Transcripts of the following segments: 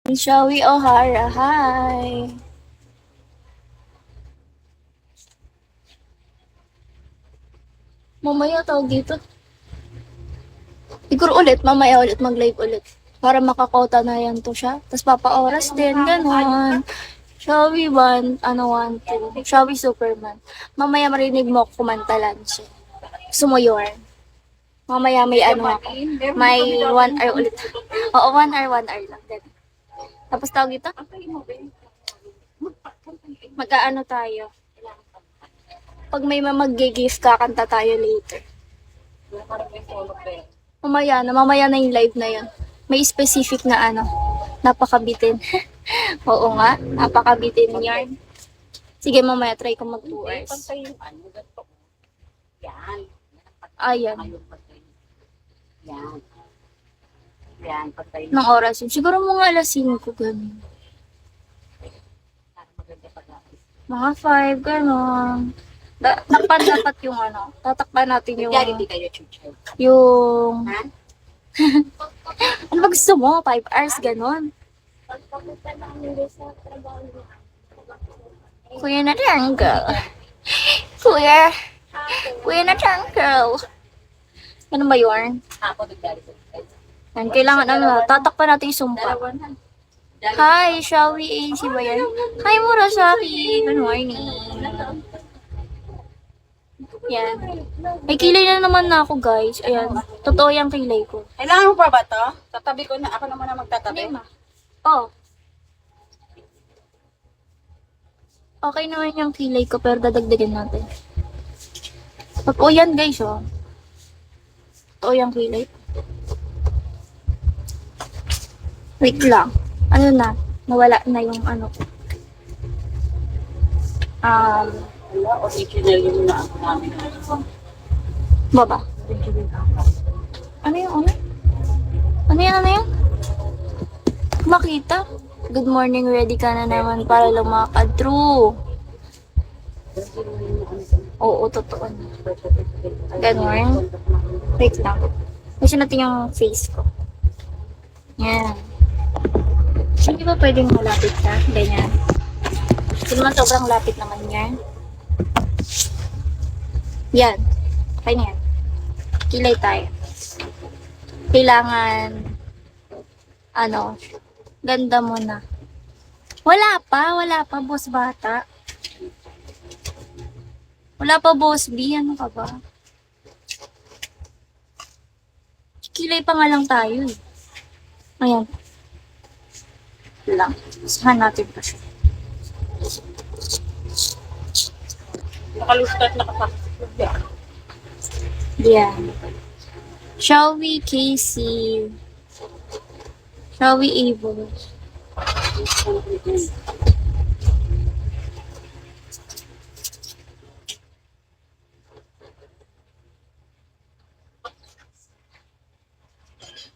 Shawi O'Hara, hi! Mamaya tawag dito. Siguro ulit, mamaya ulit mag-live ulit. Para makakota na yan to siya. Tapos papa-oras din, ganon. Shawi 1, 2. Shawi Superman. Mamaya marinig mo ako kumantalan siya. Sumuyor. Mamaya may ako. May 1 hour ulit. Oo, 1 hour lang. Ganun. Tapos tawag dito? Mag-aano tayo. Pag may mag-gift, kakanta tayo later. Mamaya na yung live na yun. May specific na napakabitin. Oo nga, napakabitin yarn. Sige, mamaya try ko mag 2 hours. Ayan. Nang oras yun. Siguro mga alas 5, ganun. Mga 5, ganun. Takpan dapat yung tatakpan natin yung ano ba gusto mo? 5 hours, ganon. Kuya na jungle. Kuya na jungle. Ano ba yun? Yan, kailangan tatakpan natin yung sumpa. Hi, shall we AC ba yan? Hi, Murasaki. Good morning. Yan. May kilay na naman na ako, guys. Ayan. Totoo yung kilay ko. Kailangan mo pa ba to? Tatabi ko na. Ako naman na magtatabi. Oh. Okay naman yung kilay ko, pero dadagdagan natin. Totoo yan, guys, oh. Totoo yung kilay. Wait lang. Ano na? Nawala na yung ko. Wala, original yung na ako namin. Baba. Ano yung Ano yan? Makita? Good morning, ready ka na naman para lumakad. True. Oo, totoo na. Ganun. Wait lang. Kasi natin yung face ko. Yan. Hindi ba pwedeng malapit ka? Ganyan. Hindi naman sobrang lapit naman yan. Yan. Okay na yan. Kilay tayo. Kailangan ganda mo na. Wala pa, boss bata. Wala pa, boss B. Ano ka ba? Kilay pa nga lang tayo. Ayan. Lang. Sahan natin pa siya. Nakalustat, nakapasok. Yan. Shall we, Casey? Shall we, Able?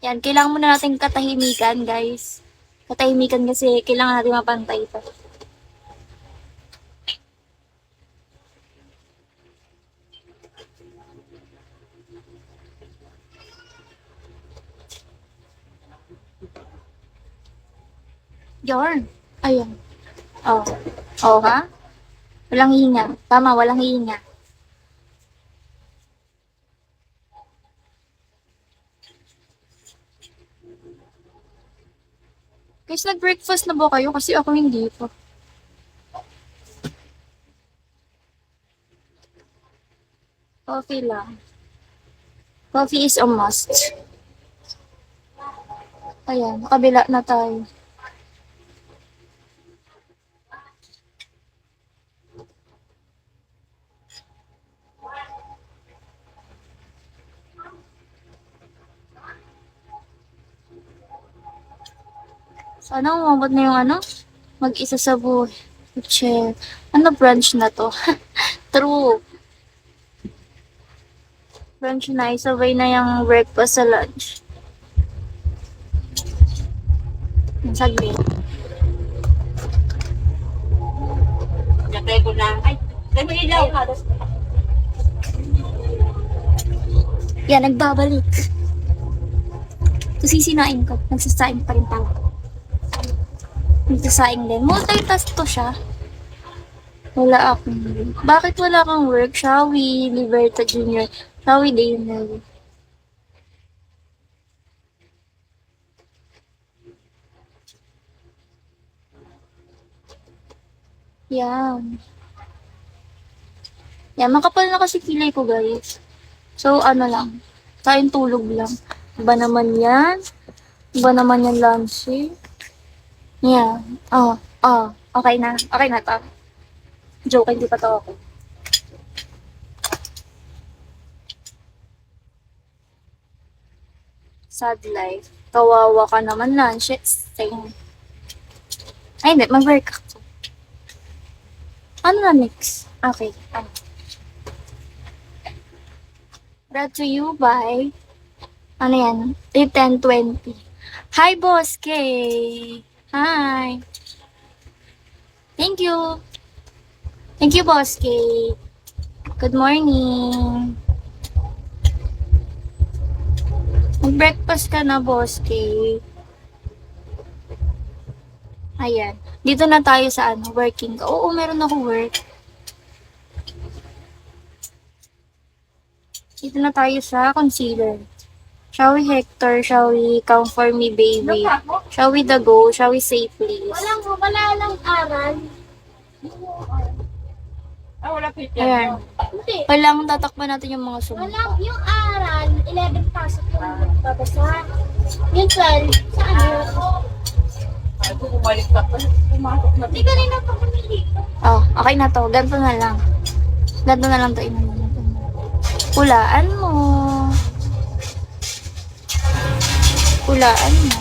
Yan, kailangan muna natin katahimikan, guys. Katahimikan kasi kailangan natin mapantay ito. Yarn. Ayan. Oh. Oh, ha? Walang hinga. Tama, walang hinga. Guys, nag-breakfast na ba kayo? Kasi ako hindi pa. Coffee lang. Coffee is a must. Ayan, kabila na tayo. Sana umabot na yung mag-isa sa buhay. Che. Ano brunch na to? True. Brunch na. Isabay na yung breakfast sa lunch. Saglit. Gatay ko na. Ay, tayo mo ilaw. Yan, nagbabalik. So, sisinain ko. Nagsasain pa rin tayo. Nagsasaing din. Multitask to siya. Wala akong... Bakit wala kang work? Shawi, Liberta Junior. Shawi Daynel. Yan. Yan, makapal na kasi kilay ko, guys. So, ano lang. Kain tulog lang. Iba naman yan. Iba naman yan, Lancy. Yan. Oh, oh. Okay na. Okay na to. Joke, hindi pa to ako. Sad life. Kawawa ka naman, Lancy. Same. Ay, hindi. Mag-work ako. Ano na next? Okay. Brought to you by, ano yan? 10:20. Hi, Boss K! Hi! Thank you! Thank you, Boss K! Good morning! Mag-breakfast ka na, Boss K. Ayan. Dito na tayo sa ano, working ka. Oo, meron ako work. Dito na tayo sa concealer. Shall we, Hector? Shall we come for me, baby? Shall we the go? Shall we say please? Wala lang aral. Wala pizza. Ayan. Hindi. Kailangan tatakpan natin yung mga sumunod. Wala, yung aral, 11 pasok yung babasa. Yung 12, sa ano? Ay, kung bumalik ka pa, pumasok na. Hindi kanina pa pumili. Oh, okay na to. Ganito na lang. Ganito na lang to. Hulaan mo. Hulaan mo.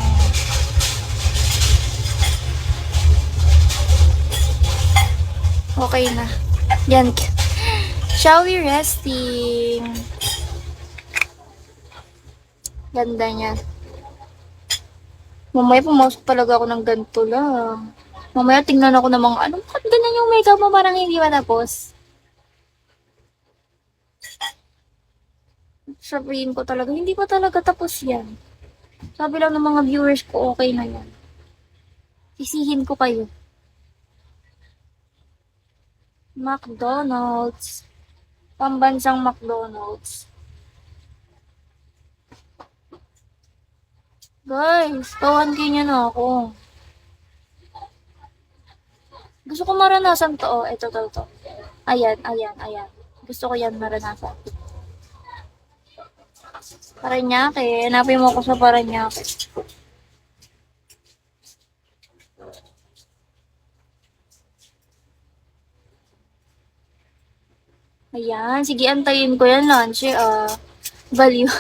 Okay na. Yan. Shall we resting? Ganda niya. Mamaya pumasok talaga ako ng ganito lang. Mamaya tingnan ako ng mga ano, bakit ganyan yung makeup mo parang hindi matapos? Sabihin ko talaga, hindi pa talaga tapos yan. Sabi lang ng mga viewers ko, okay na yan. Sisihin ko kayo. McDonald's. Pambansang McDonald's. Guys, 1K niya na ako. Gusto ko maranasan to. Oh, ito. Ayan. Gusto ko yan maranasan. Paranaque. Hanapin mo ako sa Paranaque. Ayan. Sige, antayin ko yan, lunch. Value.